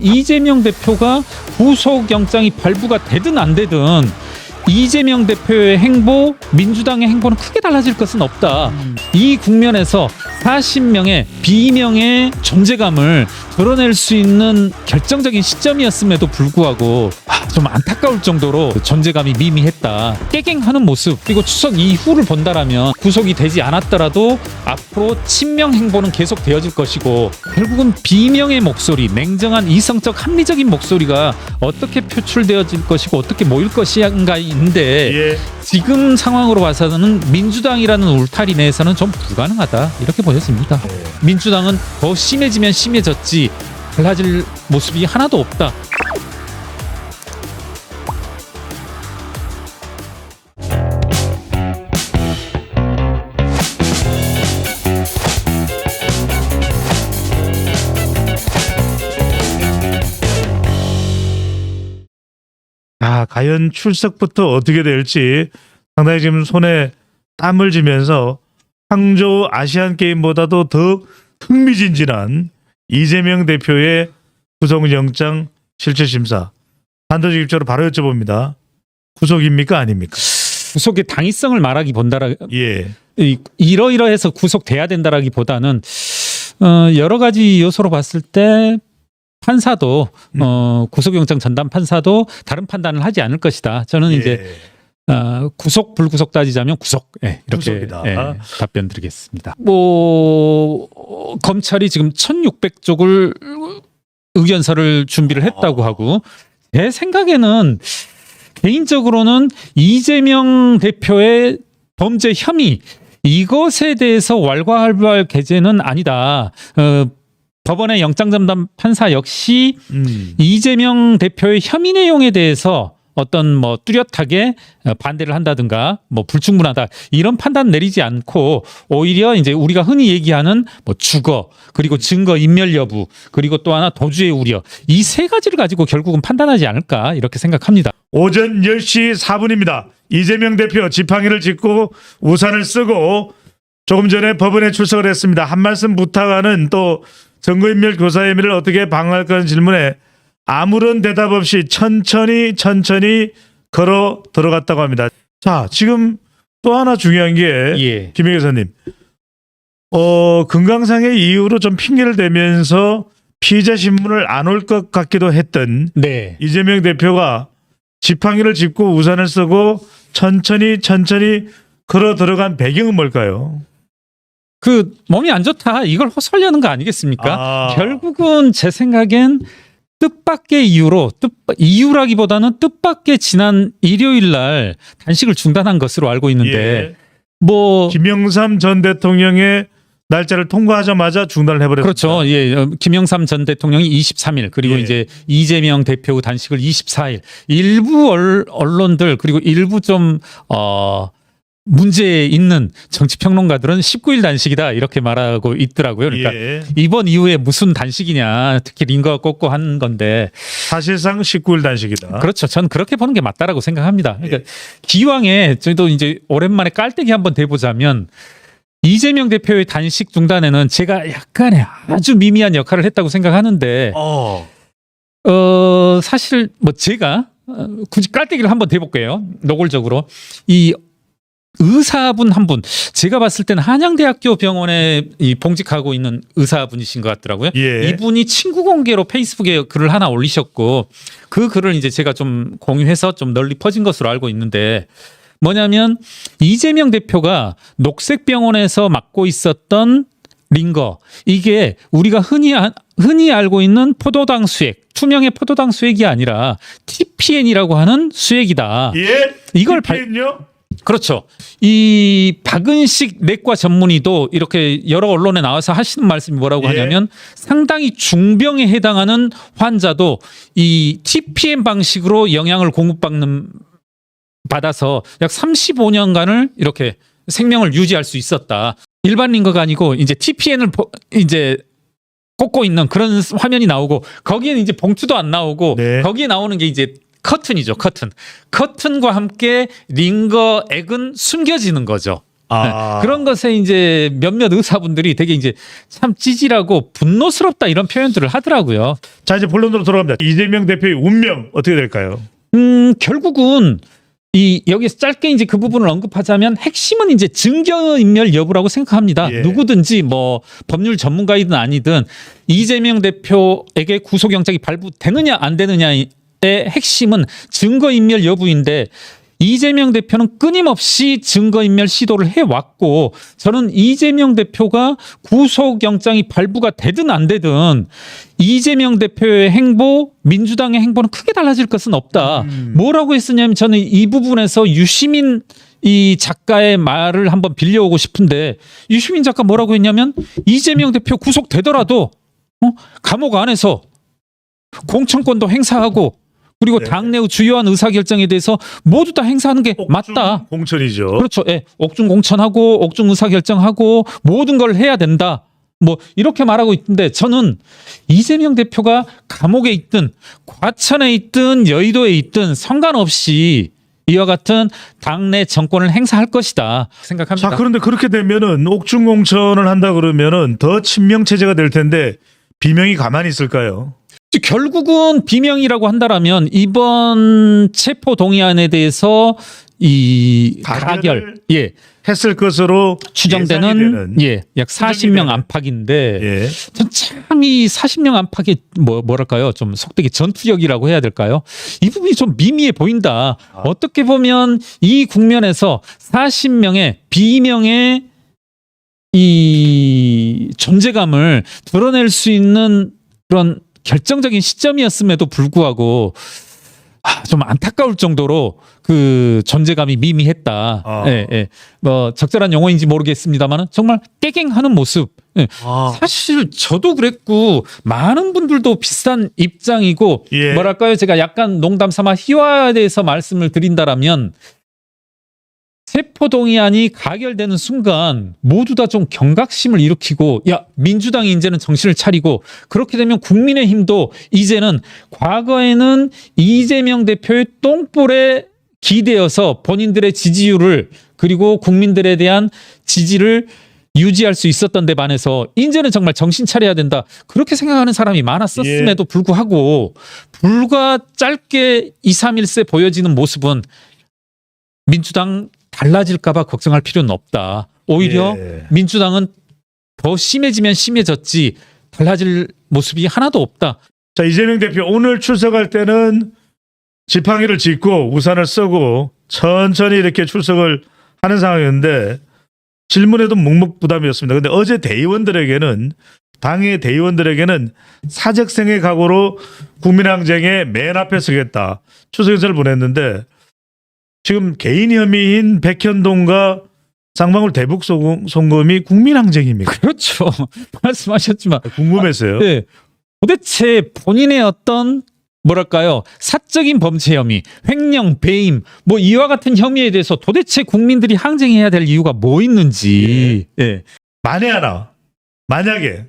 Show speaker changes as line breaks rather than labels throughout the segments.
이재명 대표가 구속영장이 발부가 되든 안 되든 이재명 대표의 행보, 민주당의 행보는 크게 달라질 것은 없다. 이 국면에서 40명의 비명의 존재감을 드러낼 수 있는 결정적인 시점이었음에도 불구하고 좀 안타까울 정도로 존재감이 미미했다. 깨갱하는 모습, 그리고 추석 이후를 본다라면 구속이 되지 않았더라도 앞으로 친명 행보는 계속 되어질 것이고, 결국은 비명의 목소리, 냉정한 이성적 합리적인 목소리가 어떻게 표출되어질 것이고 어떻게 모일 것인가인데 지금 상황으로 봐서는 민주당이라는 울타리 내에서는 좀 불가능하다, 이렇게 보여집니다. 민주당은 더 심해지면 심해졌지 달라질 모습이 하나도 없다.
과연 출석부터 어떻게 될지 상당히 지금 손에 땀을 쥐면서 항저우 아시안 게임보다도 더 흥미진진한 이재명 대표의 구속영장 실체심사, 단도직 입장으로 바로 여쭤봅니다. 구속입니까 아닙니까?
구속의 당위성을 말하기 본다라,
예.
이러이러해서 구속돼야 된다라기보다는 여러 가지 요소로 봤을 때 판사도 구속영장 전담 판사도 다른 판단을 하지 않을 것이다. 저는 이제 구속 불구속 따지자면 구속, 이렇게 답변 드리겠습니다. 검찰이 지금 1600쪽을 의견서를 준비를 했다고 하고, 제 생각에는 개인적으로는 이재명 대표의 범죄 혐의, 이것에 대해서 왈가왈부할 계제는 아니다. 법원의 영장전담 판사 역시 이재명 대표의 혐의 내용에 대해서 어떤 뚜렷하게 반대를 한다든가 불충분하다 이런 판단 내리지 않고, 오히려 이제 우리가 흔히 얘기하는 주거, 그리고 증거 인멸 여부, 그리고 또 하나 도주의 우려, 이 세 가지를 가지고 결국은 판단하지 않을까, 이렇게 생각합니다.
오전 10시 4분입니다. 이재명 대표 지팡이를 짚고 우산을 쓰고 조금 전에 법원에 출석을 했습니다. 한 말씀 부탁하는, 또 증거인멸 교사 혐의를 어떻게 방어할까 하는 질문에 아무런 대답 없이 천천히 걸어 들어갔다고 합니다. 자, 지금 또 하나 중요한 게 김 교사님, 건강상의 이유로 좀 핑계를 대면서 피의자 신문을 안 올 것 같기도 했던 이재명 대표가 지팡이를 짚고 우산을 쓰고 천천히 걸어 들어간 배경은 뭘까요?
몸이 안 좋다, 이걸 호소하려는 거 아니겠습니까? 결국은 제 생각엔 뜻밖의 이유로, 이유라기보다는 뜻밖의 지난 일요일 날 단식을 중단한 것으로 알고 있는데,
김영삼 전 대통령의 날짜를 통과하자마자 중단을 해버렸습니다.
그렇죠. 김영삼 전 대통령이 23일, 그리고 이제 이재명 대표 단식을 24일. 일부 언론들, 그리고 일부 좀 문제 있는 정치평론가들은 19일 단식이다, 이렇게 말하고 있더라고요. 그러니까 이번 이후에 무슨 단식이냐, 특히 링거가 꽂고 한 건데
사실상 19일 단식이다.
그렇죠. 전 그렇게 보는 게 맞다라고 생각합니다. 그러니까 기왕에 저희도 이제 오랜만에 깔때기 한번 대보자면, 이재명 대표의 단식 중단에는 제가 약간의 아주 미미한 역할을 했다고 생각하는데, 사실 제가 굳이 깔때기를 한번 대볼게요. 노골적으로. 이 의사분 한 분, 제가 봤을 때는 한양대학교 병원에 봉직하고 있는 의사분이신 것 같더라고요. 이분이 친구 공개로 페이스북에 글을 하나 올리셨고, 그 글을 이제 제가 좀 공유해서 좀 널리 퍼진 것으로 알고 있는데, 뭐냐면 이재명 대표가 녹색병원에서 맡고 있었던 링거, 이게 우리가 흔히 알고 있는 포도당 수액, 투명의 포도당 수액이 아니라 TPN이라고 하는 수액이다. 이걸
TPN요?
그렇죠. 이 박은식 내과 전문의도 이렇게 여러 언론에 나와서 하시는 말씀이 뭐라고 하냐면, 상당히 중병에 해당하는 환자도 이 TPN 방식으로 영양을 받아서 약 35년간을 이렇게 생명을 유지할 수 있었다. 일반 링거가 아니고 이제 TPN을 이제 꽂고 있는 그런 화면이 나오고, 거기에는 이제 봉투도 안 나오고, 거기에 나오는 게 이제 커튼이죠. 커튼과 함께 링거액은 숨겨지는 거죠.
아.
그런 것에 이제 몇몇 의사분들이 되게 이제 참 찌질하고 분노스럽다 이런 표현들을 하더라고요.
자, 이제 본론으로 돌아갑니다. 이재명 대표의 운명 어떻게 될까요?
결국은 여기서 짧게 이제 그 부분을 언급하자면 핵심은 이제 증거인멸 여부라고 생각합니다.
예.
누구든지 뭐 법률 전문가이든 아니든 이재명 대표에게 구속영장이 발부되느냐 안 되느냐의 핵심은 증거인멸 여부인데 이재명 대표는 끊임없이 증거인멸 시도를 해왔고 저는 이재명 대표가 구속영장이 발부가 되든 안 되든 이재명 대표의 행보, 민주당의 행보는 크게 달라질 것은 없다. 뭐라고 했으냐면 저는 이 부분에서 유시민 이 작가의 말을 한번 빌려오고 싶은데 유시민 작가 뭐라고 했냐면 이재명 대표 구속되더라도 감옥 안에서 공천권도 행사하고 그리고
네.
당내의 주요한 의사결정에 대해서 모두 다 행사하는 게 맞다.
공천이죠.
그렇죠. 예. 옥중 공천하고 옥중 의사결정하고 모든 걸 해야 된다. 뭐 이렇게 말하고 있는데 저는 이재명 대표가 감옥에 있든 과천에 있든 여의도에 있든 상관없이 이와 같은 당내 정권을 행사할 것이다 생각합니다.
자, 그런데 그렇게 되면은 옥중 공천을 한다 그러면은 더 친명 체제가 될 텐데 비명이 가만히 있을까요?
결국은 비명이라고 한다라면 이번 체포 동의안에 대해서 이 가결
했을 것으로
추정되는 약 40명
되는.
안팎인데
예.
참 이 40명 안팎이 뭐랄까요 좀 속되게 전투력이라고 해야 될까요? 이 부분이 좀 미미해 보인다. 어떻게 보면 이 국면에서 40명의 비명의 이 존재감을 드러낼 수 있는 그런 결정적인 시점이었음에도 불구하고 좀 안타까울 정도로 그 존재감이 미미했다. 뭐 적절한 용어인지 모르겠습니다만 정말 깨갱하는 모습. 사실 저도 그랬고 많은 분들도 비슷한 입장이고 뭐랄까요 제가 약간 농담 삼아 희화에 대해서 말씀을 드린다라면 체포동의안이 가결되는 순간 모두 다 좀 경각심을 일으키고 야 민주당이 이제는 정신을 차리고 그렇게 되면 국민의힘도 이제는 과거에는 이재명 대표의 똥볼에 기대어서 본인들의 지지율을 그리고 국민들에 대한 지지를 유지할 수 있었던 데 반해서 이제는 정말 정신 차려야 된다 그렇게 생각하는 사람이 많았었음에도 불구하고 불과 짧게 2, 3일새 보여지는 모습은 민주당 달라질까봐 걱정할 필요는 없다. 오히려 민주당은 더 심해지면 심해졌지 달라질 모습이 하나도 없다.
자, 이재명 대표 오늘 출석할 때는 지팡이를 짚고 우산을 쓰고 천천히 이렇게 출석을 하는 상황이었는데 질문에도 묵묵부담이었습니다. 근데 어제 대의원들에게는 당의 대의원들에게는 사적생의 각오로 국민항쟁에 맨 앞에 서겠다. 출석인사를 보냈는데 지금 개인 혐의인 백현동과 장방울 대북 송금이 국민항쟁입니까?
그렇죠. 말씀하셨지만
궁금했어요.
네. 도대체 본인의 어떤 뭐랄까요 사적인 범죄 혐의, 횡령, 배임 뭐 이와 같은 혐의에 대해서 도대체 국민들이 항쟁해야 될 이유가 뭐 있는지
만약에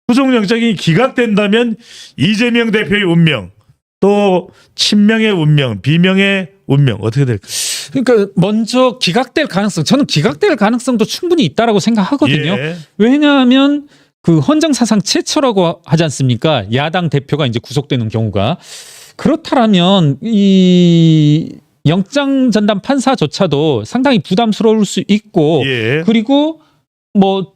구속영장이 기각된다면 이재명 대표의 운명 또 친명의 운명, 비명의 운명 어떻게 될까요?
그러니까 먼저 기각될 가능성 저는 기각될 가능성도 충분히 있다라고 생각하거든요. 왜냐하면 그 헌정사상 최초라고 하지 않습니까? 야당 대표가 이제 구속되는 경우가 그렇다라면 이 영장 전담 판사조차도 상당히 부담스러울 수 있고 그리고 뭐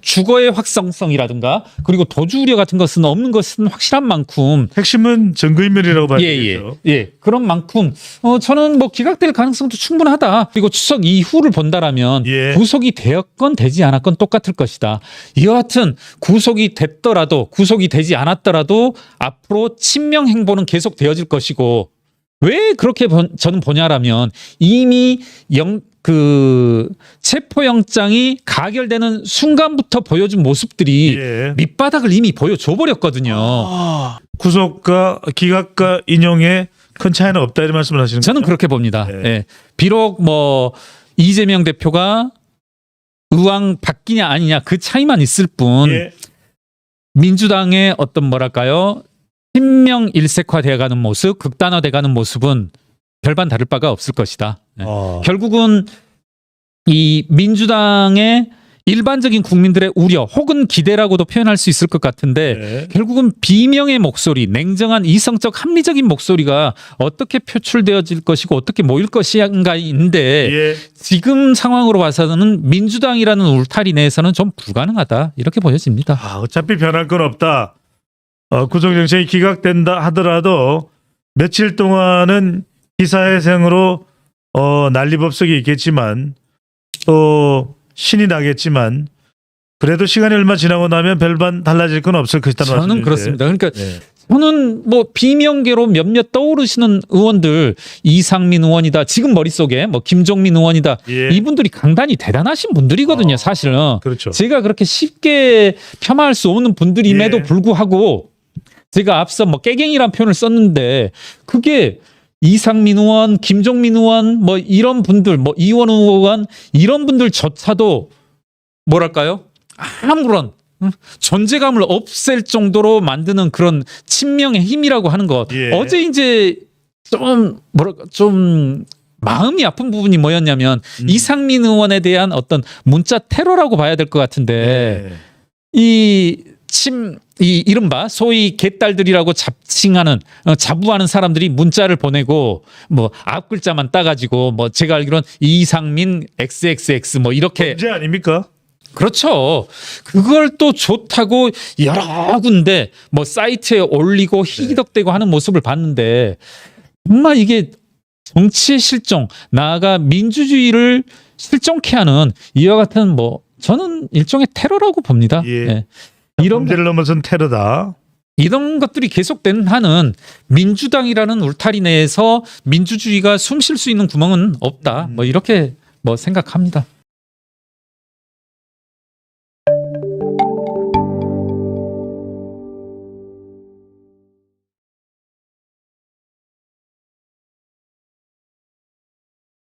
주거의 확성성이라든가 그리고 도주 우려 같은 것은 없는 것은 확실한 만큼
핵심은 증거인멸이라고 봐야 되겠죠.
그런 만큼 저는 뭐 기각될 가능성도 충분하다. 그리고 추석 이후를 본다라면 구속이 되었건 되지 않았건 똑같을 것이다. 이와 같은 구속이 됐더라도 구속이 되지 않았더라도 앞으로 친명 행보는 계속 되어질 것이고 왜 그렇게 저는 보냐라면 이미 체포영장이 가결되는 순간부터 보여준 모습들이 밑바닥을 이미 보여줘 버렸거든요.
구속과 기각과 인용에 큰 차이는 없다 이런 말씀을 하시는 거죠?
저는 그렇게 봅니다. 비록 뭐 이재명 대표가 의왕 바뀌냐 아니냐 그 차이만 있을 뿐 민주당의 어떤 뭐랄까요 친명 일색화돼가는 모습, 극단화돼가는 모습은 별반 다를 바가 없을 것이다. 결국은 이 민주당의 일반적인 국민들의 우려 혹은 기대라고도 표현할 수 있을 것 같은데
네.
결국은 비명의 목소리, 냉정한 이성적 합리적인 목소리가 어떻게 표출되어질 것이고 어떻게 모일 것인가인데
예.
지금 상황으로 봐서는 민주당이라는 울타리 내에서는 좀 불가능하다 이렇게 보여집니다.
어차피 변할 건 없다. 구속영장이 기각된다 하더라도 며칠 동안은 기사회생으로 난리법석이 있겠지만 또 신이 나겠지만 그래도 시간이 얼마 지나고 나면 별반 달라질 건 없을 것이다.
저는 그렇습니다. 그러니까
네.
저는 뭐 비명계로 몇몇 떠오르시는 의원들 이상민 의원이다. 지금 머릿속에 뭐 김종민 의원이다.
예.
이분들이 강단이 대단하신 분들이거든요. 사실은.
그렇죠.
제가 그렇게 쉽게 폄하할 수 없는 분들임에도
예.
불구하고 제가 앞서 뭐 깨갱이란 표현을 썼는데 그게 이상민 의원, 김종민 의원 뭐 이런 분들 뭐 이원 의원 이런 분들조차도 뭐랄까요? 아무런 존재감을 없앨 정도로 만드는 그런 친명의 힘이라고 하는 것.
예.
어제 이제 좀 마음이 아픈 부분이 뭐였냐면 이상민 의원에 대한 어떤 문자 테러라고 봐야 될 것 같은데 이 이른바 소위 개딸들이라고 자칭하는 자부하는 사람들이 문자를 보내고 뭐 앞글자만 따가지고 뭐 제가 알기로는 이상민 XXX 뭐 이렇게
문제 아닙니까?
그렇죠. 그걸 또 좋다고 여러 군데 뭐 사이트에 올리고 희덕대고 하는 모습을 봤는데 정말 이게 정치의 실종, 나아가 민주주의를 실종케 하는 이와 같은 뭐 저는 일종의 테러라고 봅니다.
예.
예. 이런
범죄를 넘어선 테러다.
이런 것들이 계속되는 한은 민주당이라는 울타리 내에서 민주주의가 숨 쉴 수 있는 구멍은 없다. 뭐 이렇게 뭐 생각합니다.